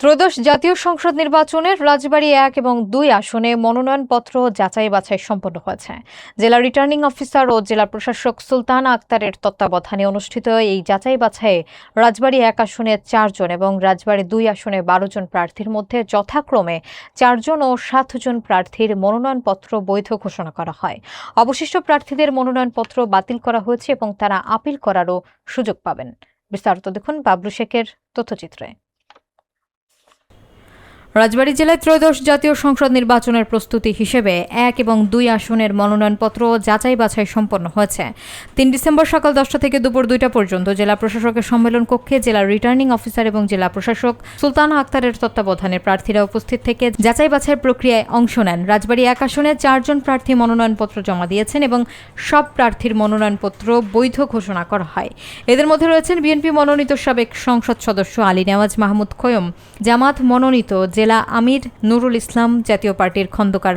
ত্রয়োদশ জাতীয় সংসদ নির্বাচনের রাজবাড়ী ১ এবং ২ আসনে মনোনয়নপত্র যাচাই বাছাই সম্পন্ন হয়েছে। জেলা রিটার্নিং অফিসার ও জেলা প্রশাসক সুলতানা আক্তারের তত্ত্বাবধানে অনুষ্ঠিত এই যাচাই বাছাইয়ে রাজবাড়ী ১ আসনে ৪ জন এবং রাজবাড়ী ২ আসনে ১২ জন প্রার্থীর মধ্যে যথাক্রমে ৪ জন ও ৭ জন প্রার্থীর মনোনয়নপত্র বৈধ ঘোষণা করা হয়। অবশিষ্ট প্রার্থীদের মনোনয়নপত্র বাতিল করা হয়েছে এবং তারা আপিল করারও সুযোগ পাবেন। বিস্তারিত দেখুন বাবলু শেখের তথ্যচিত্রে। রাজবাড়ী জেলায় ত্রয়োদশ জাতীয় সংসদ নির্বাচনের প্রস্তুতি হিসেবে ১ এবং ২ আসনের মনোনয়নপত্র যাচাই বাছাই সম্পন্ন হয়েছে। ৩ ডিসেম্বর সকাল ১০টা থেকে দুপুর ২টা পর্যন্ত জেলা প্রশাসকের সম্মেলন কক্ষে জেলা রিটার্নিং অফিসার এবং জেলা প্রশাসক সুলতানা আক্তারের তত্ত্বাবধানে প্রার্থীরা উপস্থিত থেকে যাচাই বাছাই প্রক্রিয়ায় অংশ নেন। রাজবাড়ী ১ আসনে ৪ জন প্রার্থী মনোনয়নপত্র জমা দিয়েছেন এবং সব প্রার্থীর মনোনয়নপত্র বৈধ ঘোষণা করা হয়। এদের মধ্যে রয়েছেন বিএনপি মনোনীত সাবেক সংসদ সদস্য আলী নেওয়াজ মাহমুদ খোয়ম, জামাত মনোনীত জেলা আমির নুরুল ইসলাম, জাতীয় পার্টির খন্দকার